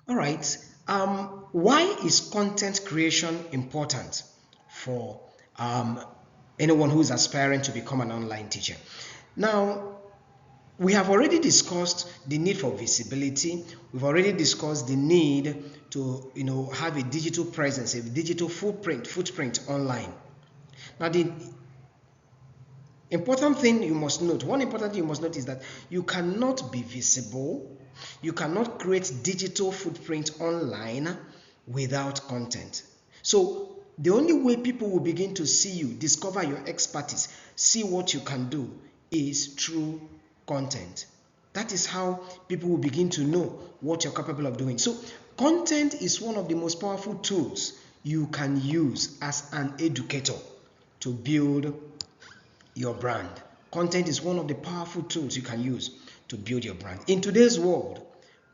All right. Why is content creation important for um, anyone who is aspiring to become an online teacher? Now, we have already discussed the need for visibility. We've already discussed the need to, have a digital presence, a digital footprint online. Now, the important thing you must note, one important thing you must note is that you cannot be visible, you cannot create digital footprint online without content. So the only way people will begin to see you, discover your expertise, see what you can do is through content. That is how people will begin to know what you're capable of doing. So content is one of the most powerful tools you can use as an educator to build your brand. Content is one of the powerful tools you can use to build your brand. In today's world,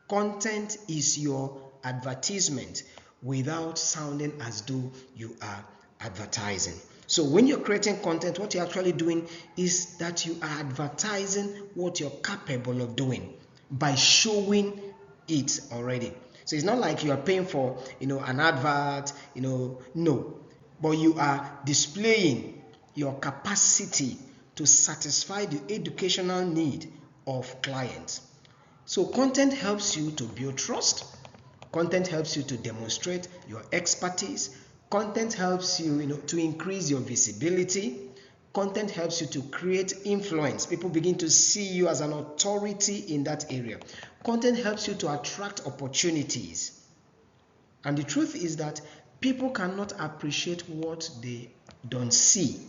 content is your advertisement without sounding as though you are advertising. So when you're creating content, what you're actually doing is that you are advertising what you're capable of doing by showing it already. So it's not like you are paying for, an advert, no, but you are displaying your capacity to satisfy the educational need of clients. So content helps you to build trust. Content helps you to demonstrate your expertise. Content helps you, to increase your visibility. Content helps you to create influence. People begin to see you as an authority in that area. Content helps you to attract opportunities. And the truth is that people cannot appreciate what they don't see.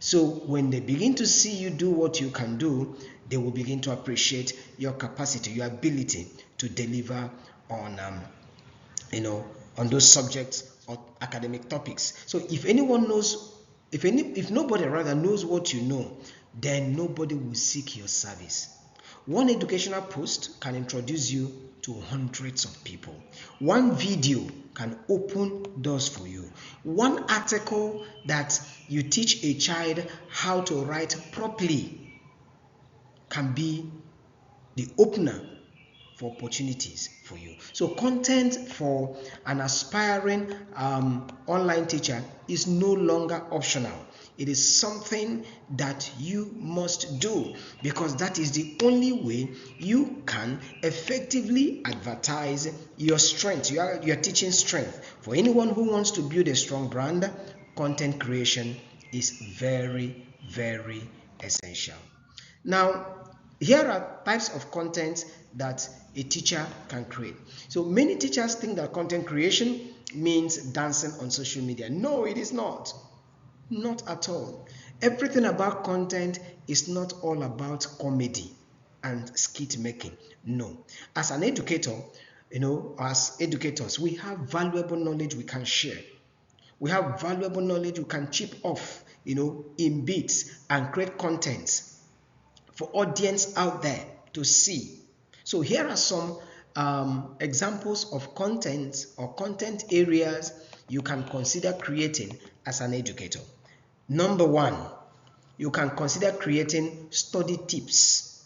So when they begin to see you do what you can do, they will begin to appreciate your capacity, your ability to deliver on, on those subjects or academic topics. So if anyone knows, if nobody rather knows what you know, then nobody will seek your service. One educational post can introduce you to hundreds of people. One video can open doors for you. One article that you teach a child how to write properly can be the opener for opportunities for you. So content for an aspiring online teacher is no longer optional. It is something that you must do because that is the only way you can effectively advertise your strength, your teaching strength. For anyone who wants to build a strong brand, content creation is very, very essential. Now, here are types of content that a teacher can create. So many teachers think that content creation means dancing on social media. No, it is not. Not at all. Everything about content is not all about comedy and skit making. No. As an educator, as educators, we have valuable knowledge we can share. We have valuable knowledge we can chip off, in bits and create content for audience out there to see. So here are some examples of content or content areas you can consider creating as an educator. Number one, you can consider creating study tips.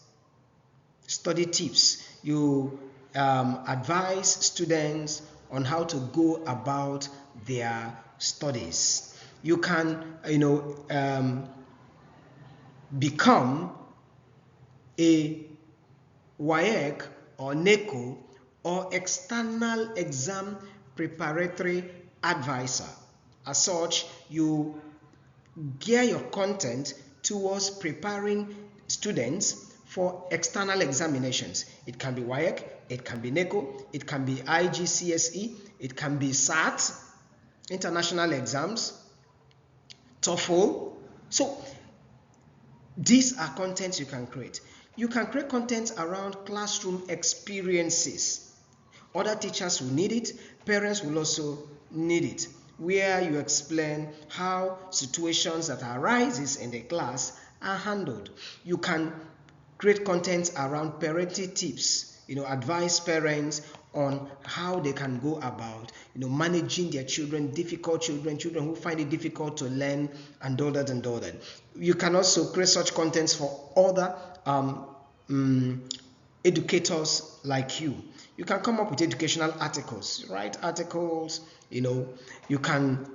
Study tips. You advise students on how to go about their studies. You can, become a WAEC or NECO or external exam preparatory advisor. As such, you gear your content towards preparing students for external examinations. It can be WAEC, it can be NECO, it can be IGCSE, it can be SAT, international exams, TOEFL. So these are contents you can create. You can create content around classroom experiences. Other teachers will need it, parents will also need it, where you explain how situations that arises in the class are handled. You can create content around parenting tips, advise parents on how they can go about, managing their children, difficult children, children who find it difficult to learn, and all that and all that. You can also create such contents for other educators like you. You can come up with educational articles, write articles, you can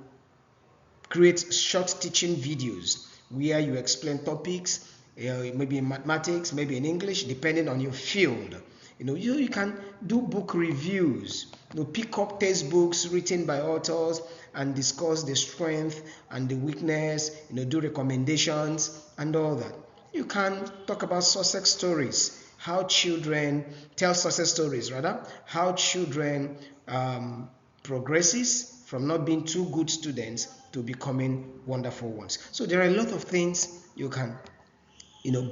create short teaching videos where you explain topics, maybe in mathematics, maybe in English, depending on your field. You can do book reviews, pick up textbooks written by authors and discuss the strength and the weakness, do recommendations and all that. You can talk about success stories, how children tell success stories, rather, how children progresses from not being too good students to becoming wonderful ones. So there are a lot of things you can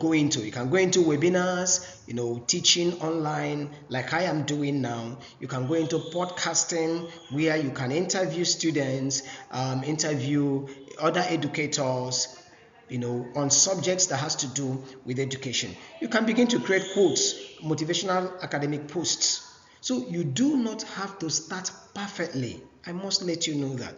go into. You can go into webinars, teaching online like I am doing now. You can go into podcasting where you can interview students, interview other educators, on subjects that has to do with education. You can begin to create quotes, motivational academic posts. So you do not have to start perfectly. I must let you know that.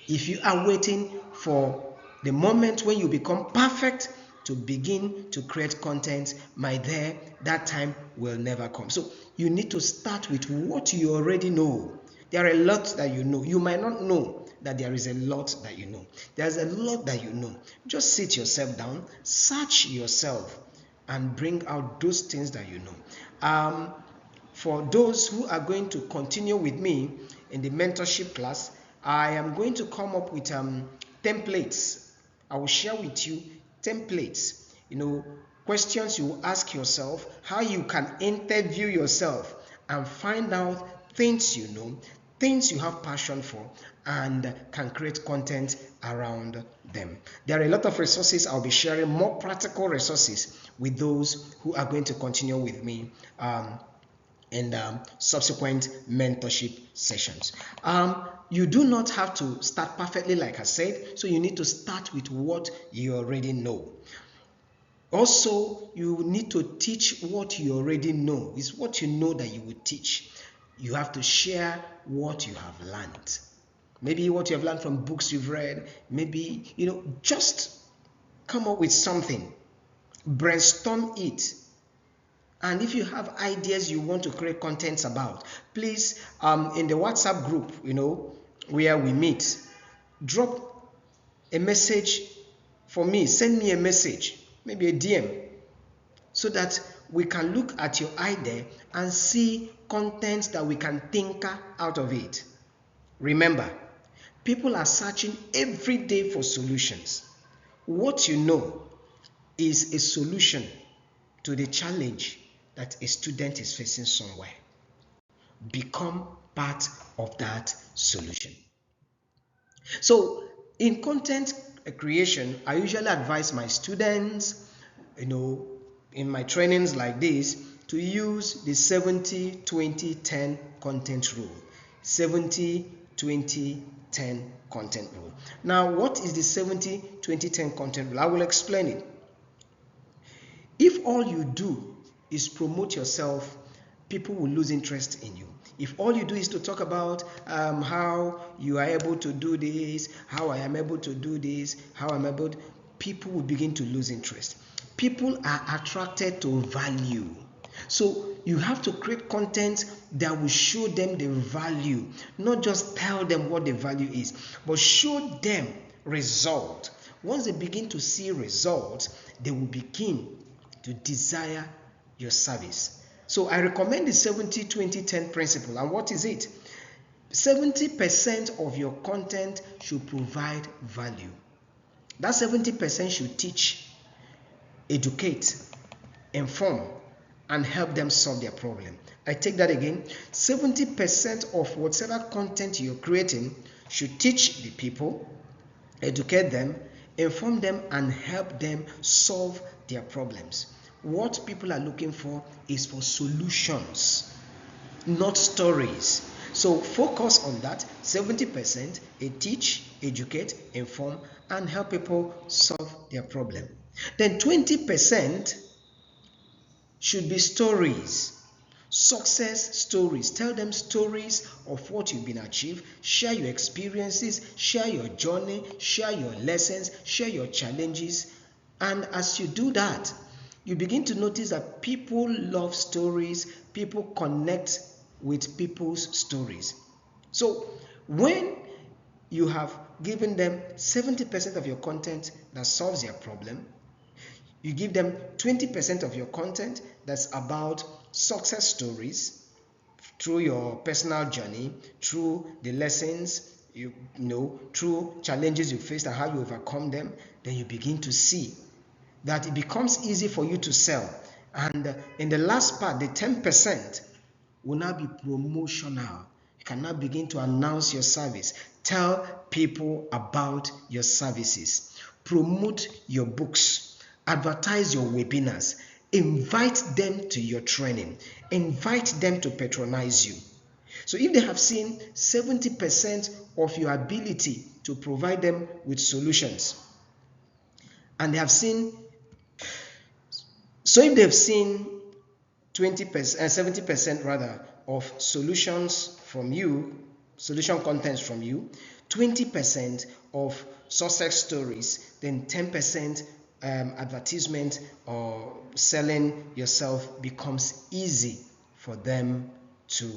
If you are waiting for the moment when you become perfect to begin to create content, my dear, that time will never come. So you need to start with what you already know. There are a lot that you know. You might not know that there is a lot that you know. There's a lot that you know. Just sit yourself down, search yourself, and bring out those things that you know. For those who are going to continue with me in the mentorship class, I am going to come up with templates. I will share with you templates, questions you will ask yourself, how you can interview yourself and find out things you know, things you have passion for, and can create content around them. There are a lot of resources. I'll be sharing more practical resources with those who are going to continue with me in subsequent mentorship sessions. You do not have to start perfectly, like I said, so you need to start with what you already know. Also, you need to teach what you already know. It's what you know that you will teach. You have to share what you have learned. Maybe what you have learned from books you've read, maybe, just come up with something, brainstorm it. And if you have ideas you want to create contents about, please, in the WhatsApp group, where we meet, drop a message for me. Send me a message, maybe a DM, so that we can look at your idea and see contents that we can tinker out of it. Remember, people are searching every day for solutions. What you know is a solution to the challenge that a student is facing somewhere. Become part of that solution. So in content creation, I usually advise my students, in my trainings like this, to use the 70-20-10 content rule. 70-20-10 content rule. Now, what is the 70-20-10 content rule? I will explain it. If all you do is promote yourself, people will lose interest in you. If all you do is to talk about how you are able to do this, how I am able to do this, how I'm able to, people will begin to lose interest. People are attracted to value. So you have to create content that will show them the value, not just tell them what the value is, but show them result. Once they begin to see results, they will begin to desire your service. So I recommend the 70-20-10 principle. And what is it? 70% of your content should provide value. That 70% should teach, educate, inform, and help them solve their problem. I take that again. 70% of whatever content you're creating should teach the people, educate them, inform them, and help them solve their problems. What people are looking for is for solutions, not stories. So focus on that. 70%, teach, educate, inform, and help people solve their problem. Then 20% should be stories, success stories. Tell them stories of what you've been achieved. Share your experiences, share your journey, share your lessons, share your challenges. And as you do that, you begin to notice that people love stories, people connect with people's stories. So when you have given them 70% of your content that solves their problem, you give them 20% of your content that's about success stories through your personal journey, through the lessons you know, through challenges you faced and how you overcome them, then you begin to see that it becomes easy for you to sell. And in the last part, the 10% will now be promotional. You can now begin to announce your service, tell people about your services, promote your books, advertise your webinars, invite them to your training, invite them to patronize you. So if they have seen 70% of your ability to provide them with solutions, and they have seen, so if they've seen 20%, 70% rather of solutions from you, solution contents from you, 20% of success stories, then 10% advertisement or selling yourself becomes easy for them to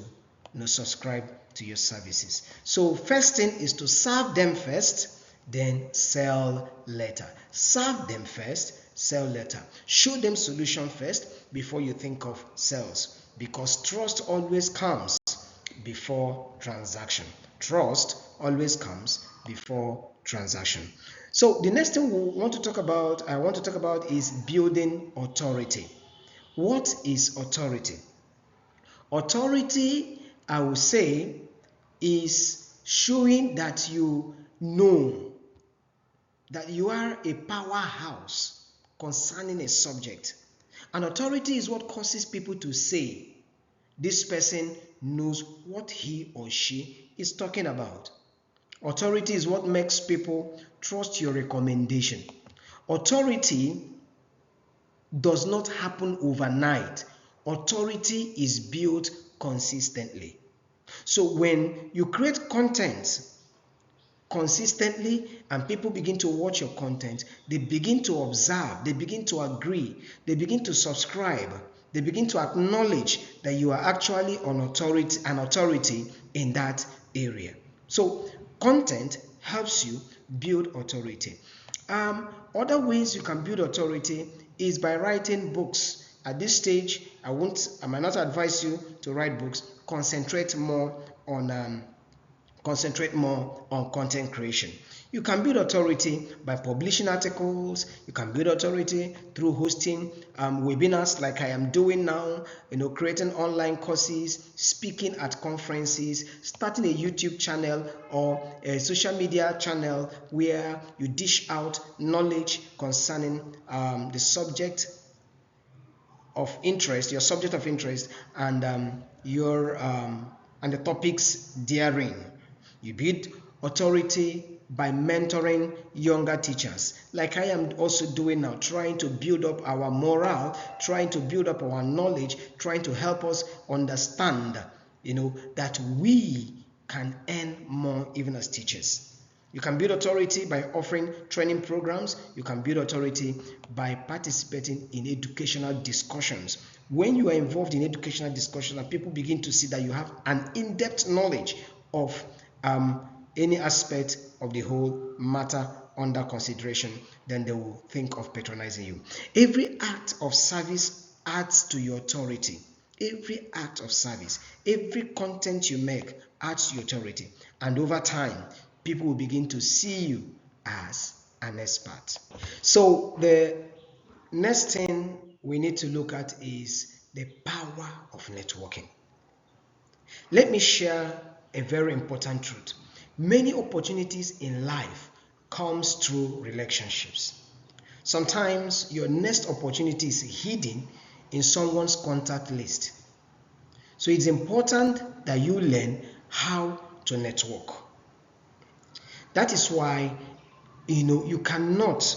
subscribe to your services. So first thing is to serve them first, then sell later. Serve them first, sell later. Show them solution first before you think of sales, because trust always comes before transaction. Trust always comes before transaction. So the next thing I want to talk about is building authority. What is authority? Authority, I will say, is showing that you know that you are a powerhouse concerning a subject. And authority is what causes people to say, this person knows what he or she is talking about. Authority is what makes people trust your recommendation. Authority does not happen overnight. Authority is built consistently. So when you create content consistently and people begin to watch your content, they begin to observe, they begin to agree, they begin to subscribe, they begin to acknowledge that you are actually an authority in that area. So content helps you build authority. Other ways you can build authority is by writing books. At this stage, I might not advise you to write books. Concentrate more on content creation. You can build authority by publishing articles. You can build authority through hosting webinars like I am doing now, creating online courses, speaking at conferences, starting a YouTube channel or a social media channel where you dish out knowledge concerning the subject of interest, your subject of interest, and and the topics therein. You build authority by mentoring younger teachers, like I am also doing now, trying to build up our morale, trying to build up our knowledge, trying to help us understand, that we can earn more even as teachers. You can build authority by offering training programs. You can build authority by participating in educational discussions. When you are involved in educational discussions and people begin to see that you have an in-depth knowledge of any aspect of the whole matter under consideration, then they will think of patronizing you. Every act of service adds to your authority. Every act of service, every content you make adds to your authority. And over time, people will begin to see you as an expert. So the next thing we need to look at is the power of networking. Let me share a very important truth. Many opportunities in life comes through relationships. Sometimes your next opportunity is hidden in someone's contact list. So it's important that you learn how to network. That is why you cannot.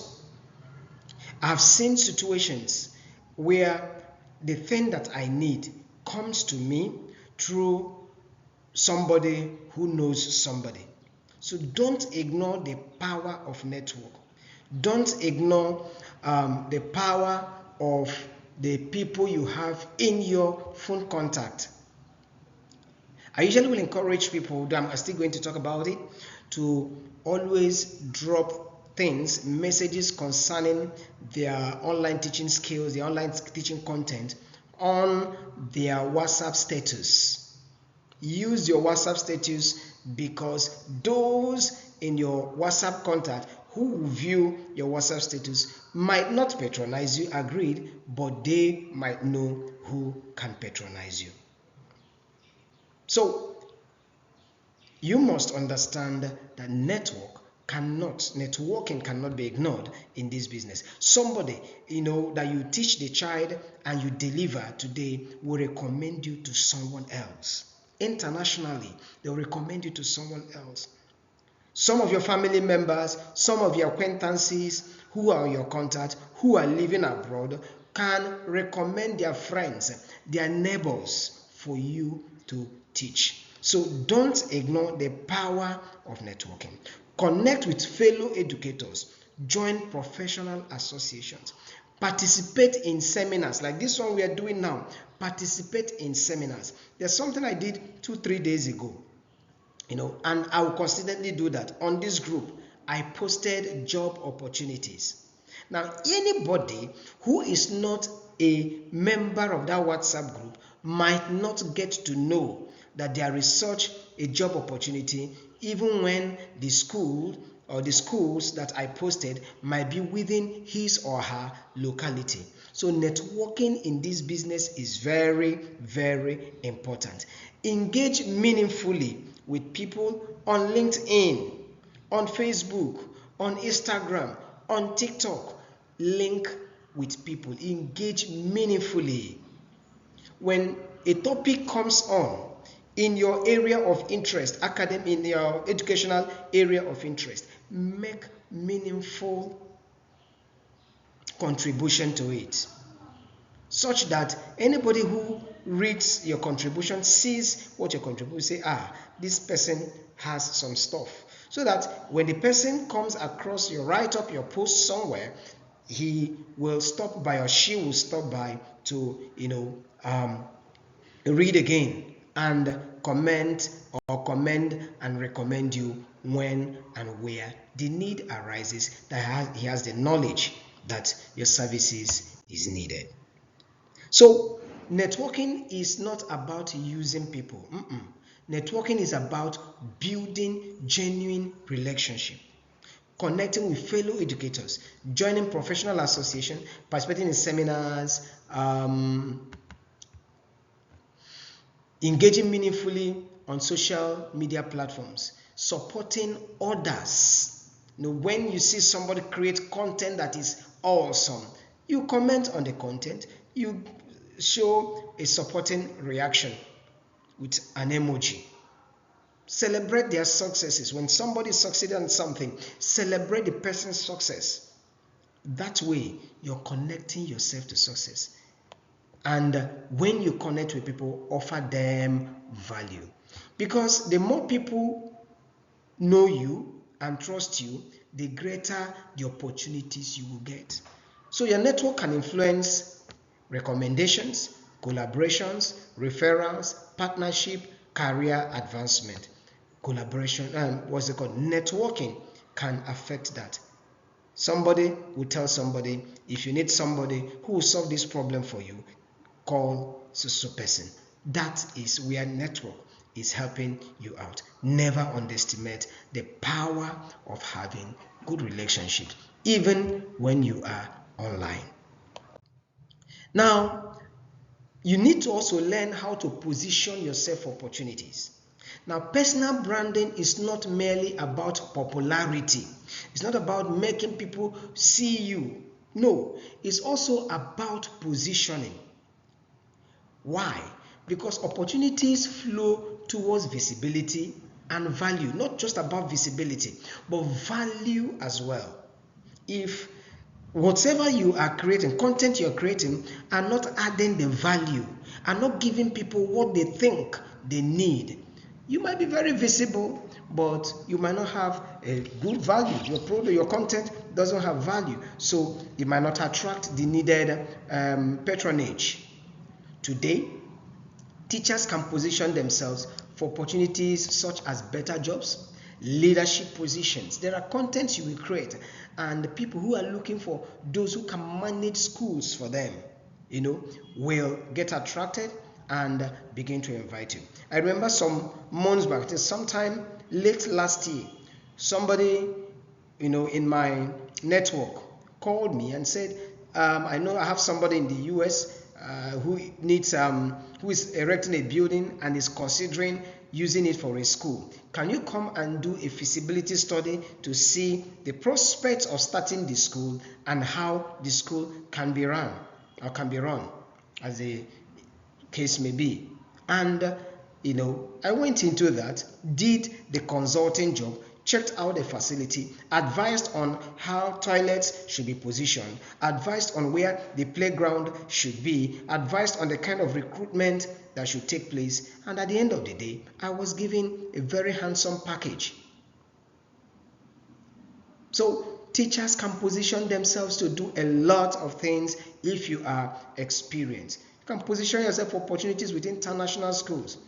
I've seen situations where the thing that I need comes to me through somebody who knows somebody. So don't ignore the power of network. Don't ignore the power of the people you have in your phone contact. I usually will encourage people, though I'm still going to talk about it, to always drop things, messages concerning their online teaching skills, their online teaching content on their WhatsApp status. Use your WhatsApp status, because those in your WhatsApp contact who view your WhatsApp status might not patronize you, agreed, but they might know who can patronize you. So you must understand that networking cannot be ignored in this business. Somebody, that you teach the child and you deliver today will recommend you to someone else. Internationally, they'll recommend you to someone else. Some of your family members, some of your acquaintances who are your contact, who are living abroad, can recommend their friends, their neighbors for you to teach. So don't ignore the power of networking. Connect with fellow educators, join professional associations, participate in seminars like this one we are doing now. Participate in seminars. There's something I did 2-3 days ago, and I will constantly do that. On this group, I posted job opportunities. Now, anybody who is not a member of that WhatsApp group might not get to know that there is such a job opportunity, even when the school or the schools that I posted might be within his or her locality. So networking in this business is very, very important. Engage meaningfully with people on LinkedIn, on Facebook, on Instagram, on TikTok. Link with people. Engage meaningfully. When a topic comes on in your area of interest, in your educational area of interest, make meaningful contribution to it, such that anybody who reads your contribution, sees what your contribution, say, this person has some stuff, so that when the person comes across your write-up, your post somewhere, he will stop by or she will stop by to read again and comment or commend and recommend you when and where the need arises, that he has the knowledge that your services is needed. So networking is not about using people. Networking is about building genuine relationship, connecting with fellow educators, joining professional association, participating in seminars, engaging meaningfully on social media platforms, supporting others. When you see somebody create content that is awesome, you comment on the content, you show a supporting reaction with an emoji. Celebrate their successes. When somebody succeeded on something, celebrate the person's success. That way, you're connecting yourself to success. And when you connect with people, offer them value. Because the more people know you and trust you, the greater the opportunities you will get. So your network can influence recommendations, collaborations, referrals, partnership, career advancement. Networking can affect that. Somebody will tell somebody, if you need somebody who will solve this problem for you, call so person. That is where network is helping you out. Never underestimate the power of having good relationships, even when you are online. Now, you need to also learn how to position yourself for opportunities. Now, personal branding is not merely about popularity. It's not about making people see you. No, it's also about positioning. Why? Because opportunities flow towards visibility and value. Not just about visibility, but value as well. If whatever you are creating, content you're creating, are not adding the value, are not giving people what they think they need, you might be very visible, but you might not have a good value. Your product, your content doesn't have value, so it might not attract the needed patronage. Today, teachers can position themselves for opportunities such as better jobs, leadership positions. There are contents you will create, and the people who are looking for those who can manage schools for them, will get attracted and begin to invite you. I remember some months back, sometime late last year, somebody, in my network called me and said, I know I have somebody in the US who is erecting a building and is considering using it for a school. Can you come and do a feasibility study to see the prospects of starting the school and how the school can be run as the case may be? And I went into that, did the consulting job, checked out the facility, advised on how toilets should be positioned, advised on where the playground should be, advised on the kind of recruitment that should take place, and at the end of the day, I was given a very handsome package. So teachers can position themselves to do a lot of things if you are experienced. You can position yourself for opportunities with international schools.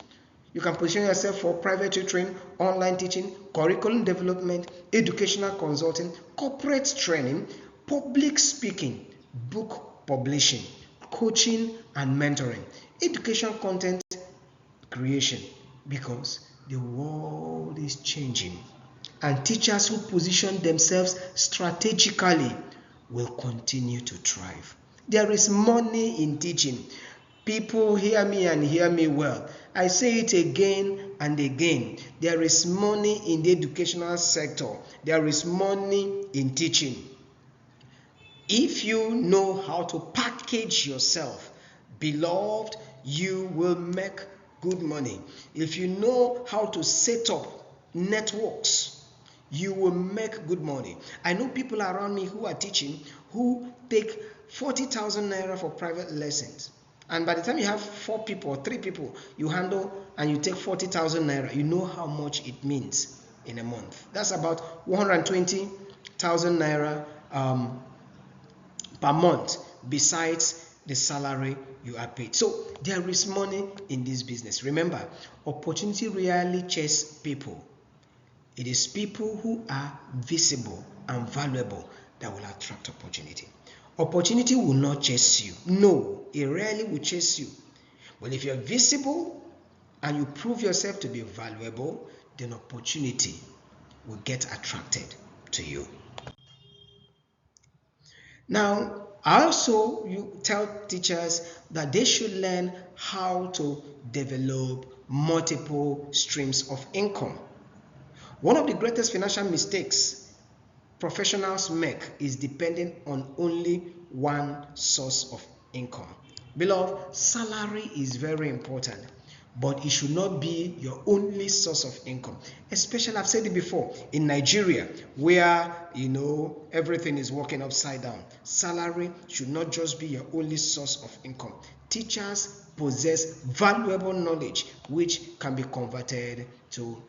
You can position yourself for private tutoring, online teaching, curriculum development, educational consulting, corporate training, public speaking, book publishing, coaching and mentoring, education content creation, because the world is changing, and teachers who position themselves strategically will continue to thrive. There is money in teaching. People, hear me and hear me well. I say it again and again. There is money in the educational sector. There is money in teaching. If you know how to package yourself, beloved, you will make good money. If you know how to set up networks, you will make good money. I know people around me who are teaching who take 40,000 naira for private lessons. And by the time you have 4 people or 3 people you handle and you take 40,000 naira, you know how much it means in a month. That's about 120,000 naira per month, besides the salary you are paid. So there is money in this business. Remember, opportunity rarely chases people. It is people who are visible and valuable that will attract opportunity. Opportunity will not chase you. No, it rarely will chase you. But if you're visible and you prove yourself to be valuable, then opportunity will get attracted to you. Now, I also tell teachers that they should learn how to develop multiple streams of income. One of the greatest financial mistakes professionals make is depending on only one source of income. Beloved, salary is very important, but it should not be your only source of income. Especially, I've said it before, in Nigeria, where everything is working upside down. Salary should not just be your only source of income. Teachers possess valuable knowledge which can be converted to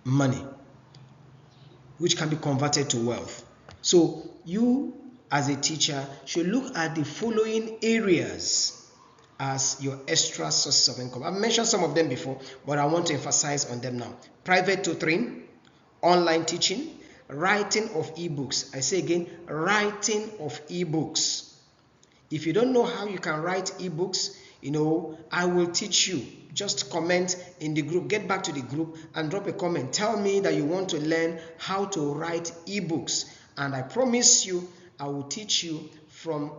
money, which can be converted to wealth. So you as a teacher should look at the following areas as your extra sources of income. I've mentioned some of them before, but I want to emphasize on them now. Private tutoring, online teaching, writing of ebooks. I say again, writing of ebooks. If you don't know how you can write ebooks, I will teach you. Just comment in the group, get back to the group and drop a comment. Tell me that you want to learn how to write ebooks, and I promise you I will teach you from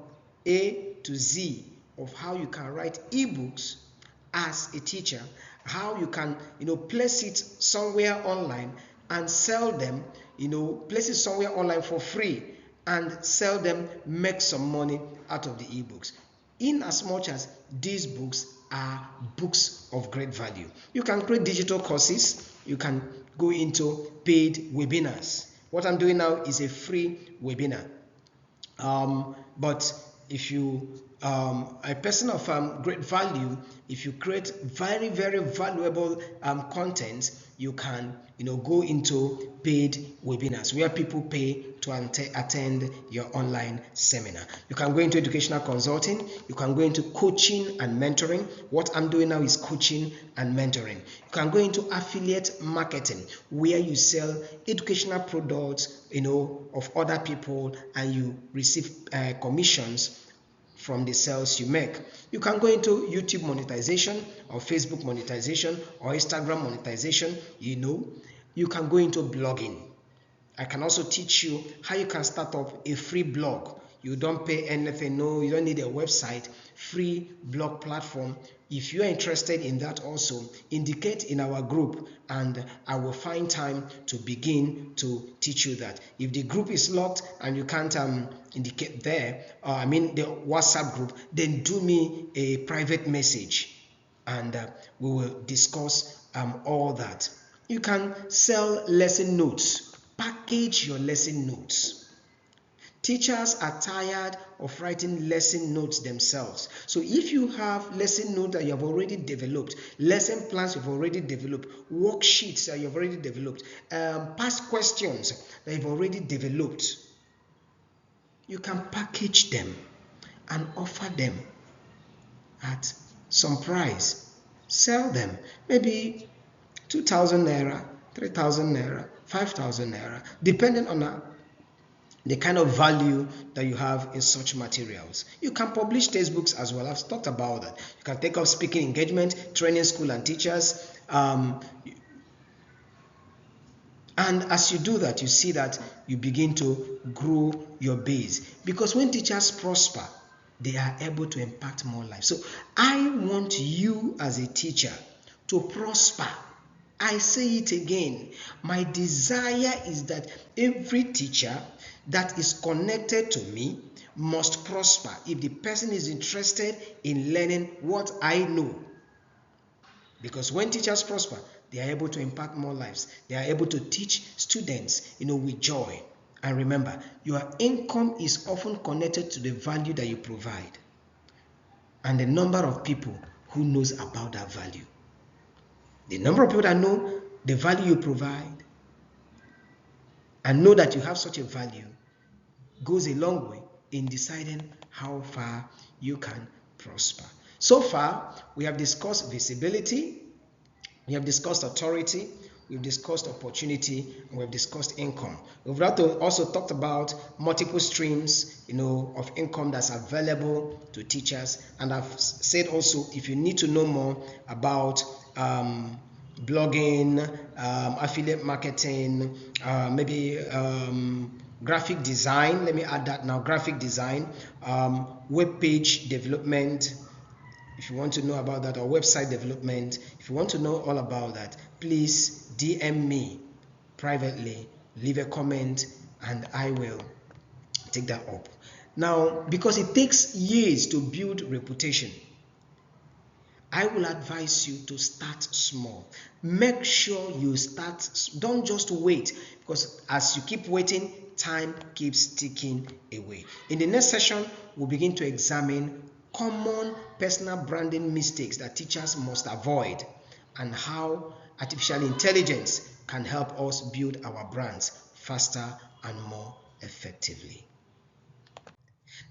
A to Z of how you can write ebooks as a teacher, how you can place it somewhere online and sell them, place it somewhere online for free and sell them, make some money out of the ebooks. In as much as these books are books of great value, you can create digital courses, you can go into paid webinars. What I'm doing now is a free webinar, but if you a person of great value. If you create very, very valuable content, you can go into paid webinars where people pay to attend your online seminar. You can go into educational consulting, you can go into coaching and mentoring. What I'm doing now is coaching and mentoring. You can go into affiliate marketing where you sell educational products of other people and you receive commissions from the sales you make. You can go into YouTube monetization or Facebook monetization or Instagram monetization. You can go into blogging. I can also teach you how you can start up a free blog. You don't pay anything, no, you don't need a website, free blog platform. If you are interested in that also, indicate in our group and I will find time to begin to teach you that. If the group is locked and you can't indicate there, the WhatsApp group, then do me a private message and we will discuss all that. You can sell lesson notes. Package your lesson notes. Teachers are tired of writing lesson notes themselves. So if you have lesson notes that you have already developed, lesson plans you've already developed, worksheets that you've already developed, past questions that you've already developed, you can package them and offer them at some price. Sell them. Maybe 2,000 naira, 3,000 naira, 5,000 naira, depending on the kind of value that you have in such materials. You can publish textbooks as well. I've talked about that. You can take up speaking engagement, training school and teachers. And as you do that, you see that you begin to grow your base. Because when teachers prosper, they are able to impact more lives. So I want you as a teacher to prosper. I say it again. My desire is that every teacher that is connected to me must prosper if the person is interested in learning what I know. Because when teachers prosper, they are able to impact more lives. They are able to teach students, with joy. And remember, your income is often connected to the value that you provide and the number of people who knows about that value. The number of people that know the value you provide and know that you have such a value goes a long way in deciding how far you can prosper. So far, we have discussed visibility, we have discussed authority, we've discussed opportunity, and we've discussed income. We've also talked about multiple streams, of income that's available to teachers. And I've said also, if you need to know more about blogging, affiliate marketing, maybe graphic design, let me add that now, graphic design, web page development, if you want to know about that, or website development, if you want to know all about that, please DM me privately, leave a comment, and I will take that up. Now, because it takes years to build reputation, I will advise you to start small. Make sure you start, don't just wait, because as you keep waiting, time keeps ticking away. In the next session, we'll begin to examine common personal branding mistakes that teachers must avoid and how artificial intelligence can help us build our brands faster and more effectively.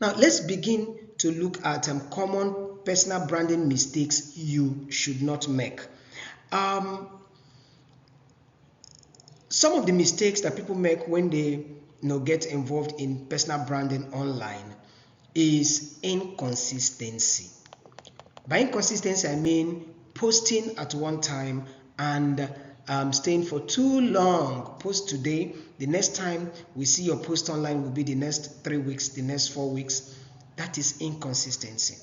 Now, let's begin to look at common personal branding mistakes you should not make. Some of the mistakes that people make when they get involved in personal branding online is inconsistency. By inconsistency, I mean posting at one time and staying for too long. Post today, the next time we see your post online will be the next 3 weeks, the next 4 weeks. That is inconsistency.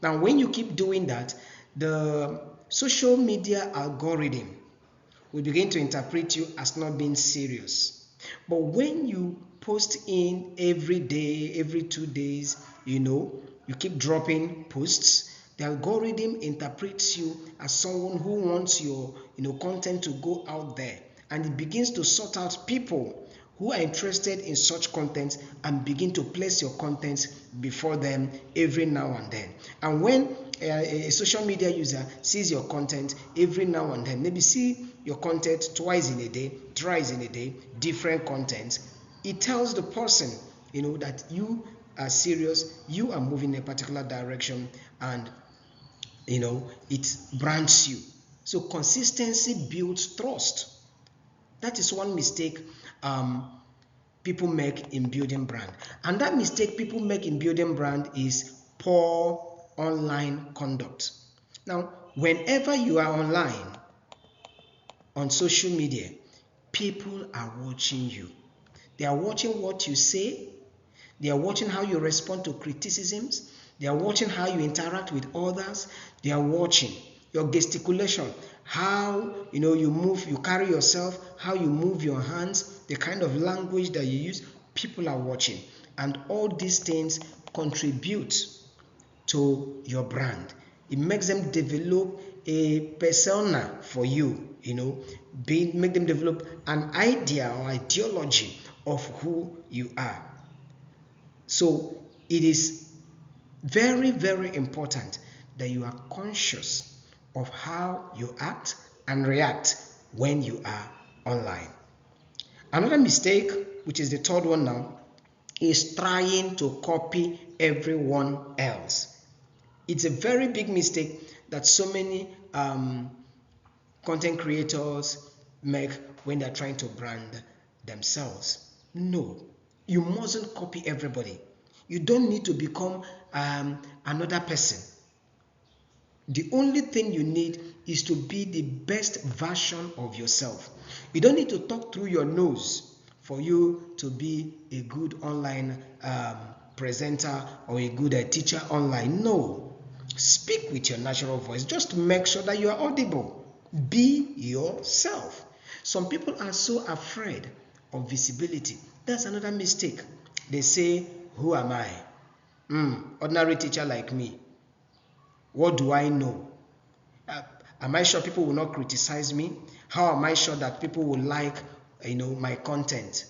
Now, when you keep doing that, the social media algorithm will begin to interpret you as not being serious. But when you post in every day, every 2 days, you keep dropping posts, the algorithm interprets you as someone who wants your content to go out there, and it begins to sort out people who are interested in such content and begin to place your content before them every now and then. And when a social media user sees your content every now and then, maybe see your content twice in a day, thrice in a day, different content, it tells the person, that you are serious, you are moving in a particular direction, and it brands you. So consistency builds trust. That is one mistake people make in building brand. And that mistake people make in building brand is poor online conduct. Now, whenever you are online on social media, people are watching you. They are watching what you say. They are watching how you respond to criticisms. They are watching how you interact with others. They are watching your gesticulation, how you move, you carry yourself, how you move your hands, the kind of language that you use. People are watching, and all these things contribute to your brand. It makes them develop a persona for you, make them develop an idea or ideology of who you are. So it is very, very important that you are conscious of how you act and react when you are online. Another mistake, which is the third one now, is trying to copy everyone else. It's a very big mistake that so many content creators make when they're trying to brand themselves. No, you mustn't copy everybody. You don't need to become another person. The only thing you need is to be the best version of yourself. You don't need to talk through your nose for you to be a good online presenter or a good teacher online. No. Speak with your natural voice. Just make sure that you are audible. Be yourself. Some people are so afraid of visibility. That's another mistake. They say, who am I? Ordinary teacher like me. What do I know? Am I sure people will not criticize me? How am I sure that people will like, my content?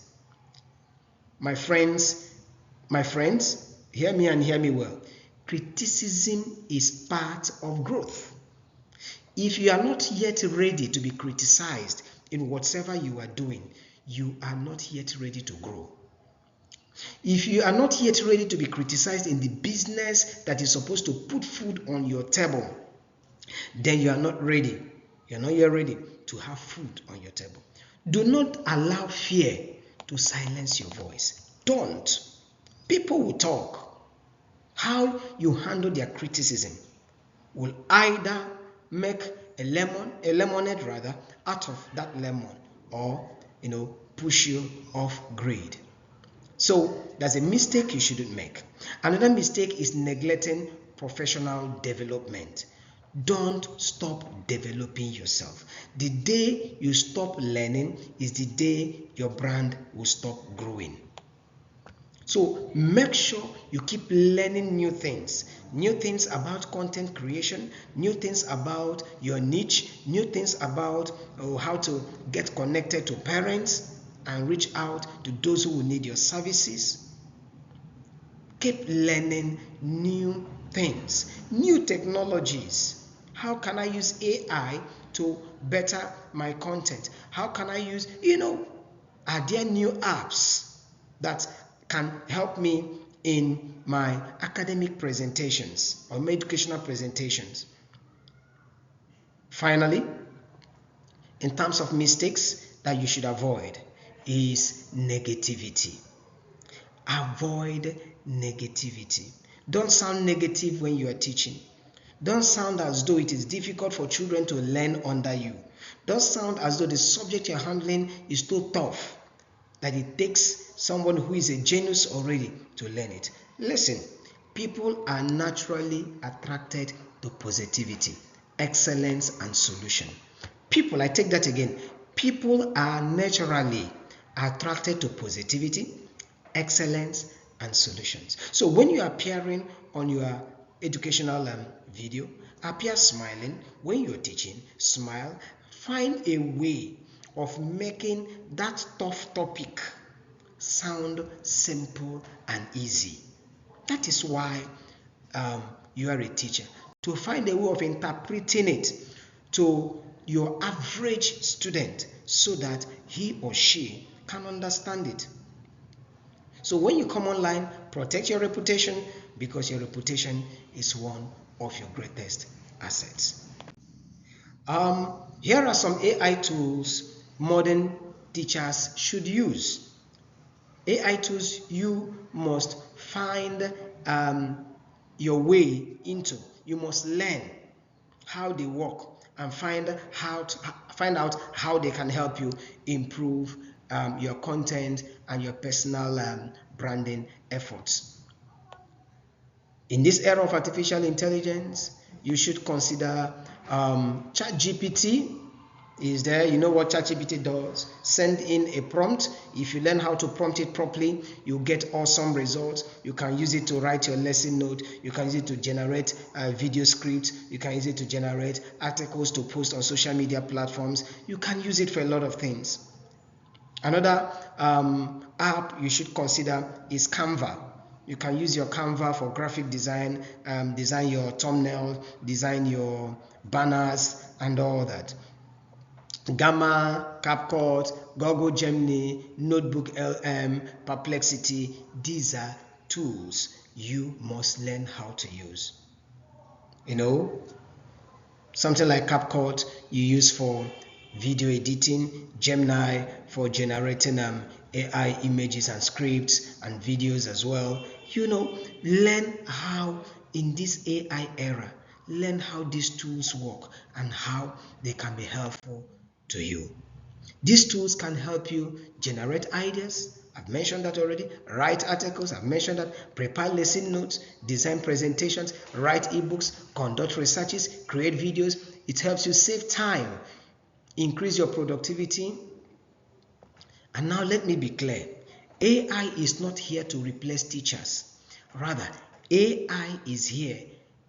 My friends, hear me and hear me well. Criticism is part of growth. If you are not yet ready to be criticized in whatever you are doing, you are not yet ready to grow. If you are not yet ready to be criticized in the business that is supposed to put food on your table, then you are not ready. You are not yet ready to have food on your table. Do not allow fear to silence your voice. Don't. People will talk. How you handle their criticism will either make a lemonade rather, out of that lemon, or push you off grade. So that's a mistake you shouldn't make. Another mistake is neglecting professional development. Don't stop developing yourself. The day you stop learning is the day your brand will stop growing. So make sure you keep learning new things about content creation, new things about your niche, new things about how to get connected to parents and reach out to those who will need your services. Keep learning new things, new technologies. How can I use AI to better my content? How can I use, are there new apps that can help me in my academic presentations or my educational presentations? Finally, in terms of mistakes that you should avoid is negativity. Avoid negativity. Don't sound negative when you are teaching. Don't sound as though it is difficult for children to learn under you. Don't sound as though the subject you're handling is too tough that it takes someone who is a genius already to learn it. Listen, people are naturally attracted to positivity, excellence, and solution. I take that again. People are naturally attracted to positivity, excellence, and solutions. So when you are appearing on your educational video, appear smiling. When you're teaching, smile. Find a way of making that tough topic sound simple and easy. That is why you are a teacher, to find a way of interpreting it to your average student so that he or she can understand it. So when you come online, protect your reputation, because your reputation is one of your greatest assets. Here are some AI tools modern teachers should use. AI tools you must find your way into. You must learn how they work and find out how they can help you improve your content and your personal branding efforts. In this era of artificial intelligence, you should consider ChatGPT is there. You know what ChatGPT does? Send in a prompt. If you learn how to prompt it properly, you get awesome results. You can use it to write your lesson note. You can use it to generate video scripts. You can use it to generate articles to post on social media platforms. You can use it for a lot of things. Another app you should consider is Canva. You can use your Canva for graphic design, design your thumbnail, design your banners and all that. Gamma, CapCut, Google Gemini, Notebook LM, Perplexity, these are tools you must learn how to use. You know, something like CapCut you use for video editing, Gemini for generating AI images and scripts and videos as well. You know, learn how in this AI era, learn how these tools work and how they can be helpful to you. These tools can help you generate ideas. I've mentioned that already. Write articles. I've mentioned that. Prepare lesson notes, design presentations, write ebooks, conduct researches, create videos. It helps you save time, increase your productivity. And now let me be clear. AI is not here to replace teachers. Rather, AI is here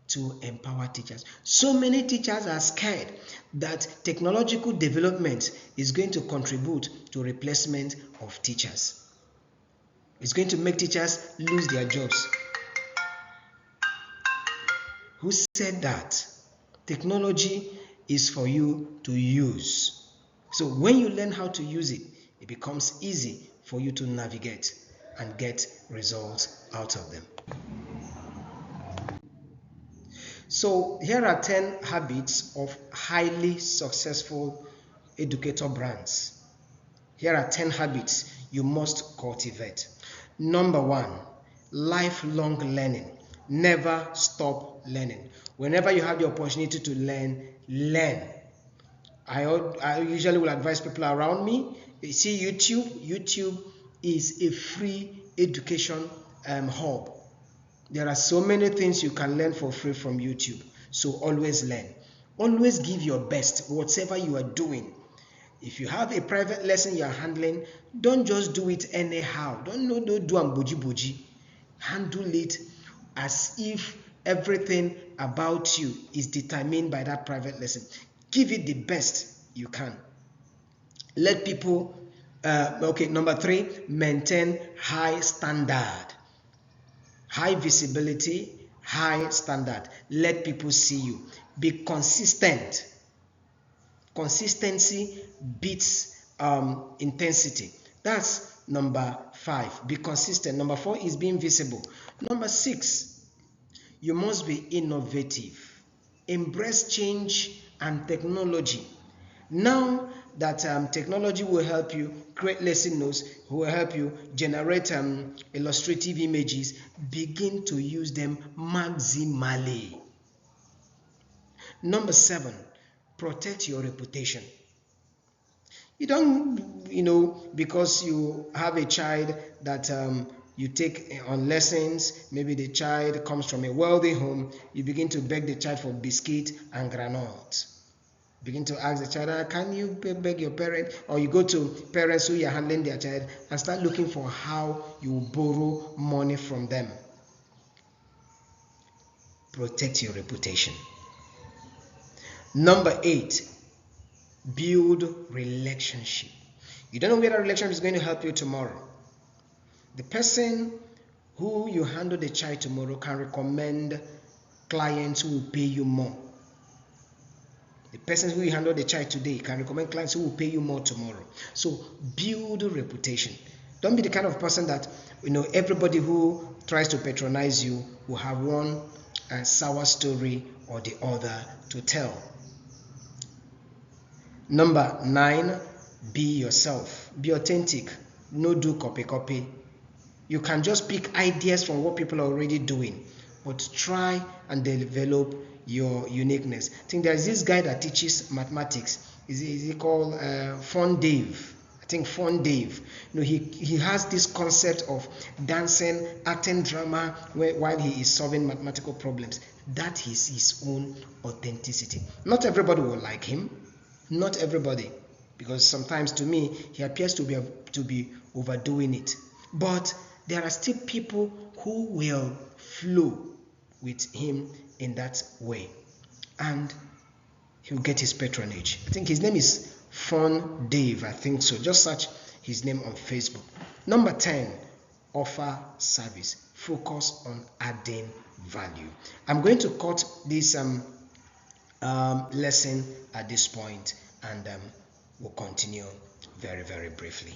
to empower teachers. So many teachers are scared that technological development is going to contribute to replacement of teachers. It's going to make teachers lose their jobs. Who said that? Technology is for you to use. So when you learn how to use it, it becomes easy for you to navigate and get results out of them. So here are 10 habits of highly successful educator brands. Here are 10 habits you must cultivate. Number 1, lifelong learning. Never stop learning. Whenever you have the opportunity to learn, learn. I usually will advise people around me, you see YouTube is a free education hub. There are so many things you can learn for free from YouTube. So always learn. Always give your best, whatever you are doing. If you have a private lesson you are handling, don't just do it anyhow. Don't do boji. Handle it as if everything about you is determined by that private lesson. Give it the best you can. Let people, number 3, maintain high standard. High visibility, high standard. Let people see you. Be consistent. Consistency beats intensity. That's number 5. Be consistent. Number 4 is being visible. Number 6, you must be innovative. Embrace change and technology. Now that technology will help you create lesson notes, will help you generate illustrative images, begin to use them maximally. Number 7, protect your reputation. You don't, because you have a child that you take on lessons, maybe the child comes from a wealthy home, you begin to beg the child for biscuit and granola. Begin to ask the child, can you beg your parent? Or you go to parents who are handling their child and start looking for how you borrow money from them. Protect your reputation. Number 8, build relationship. You don't know where that relationship is going to help you tomorrow. The person who you handle the chai tomorrow can recommend clients who will pay you more. The person who you handle the chai today can recommend clients who will pay you more tomorrow. So build a reputation. Don't be the kind of person that, everybody who tries to patronize you will have one sour story or the other to tell. Number 9, be yourself. Be authentic. No do copy. You can just pick ideas from what people are already doing, but try and develop your uniqueness. I think there's this guy that teaches mathematics. Is he called Fun Dave? I think Fun Dave. He has this concept of dancing, acting drama while he is solving mathematical problems. That is his own authenticity. Not everybody will like him. Not everybody, because sometimes to me he appears to be overdoing it. But there are still people who will flow with him in that way, and he'll get his patronage. I think his name is Fun Dave. I think so. Just search his name on Facebook. Number 10, offer service. Focus on adding value. I'm going to cut this lesson at this point, and we'll continue very, very briefly.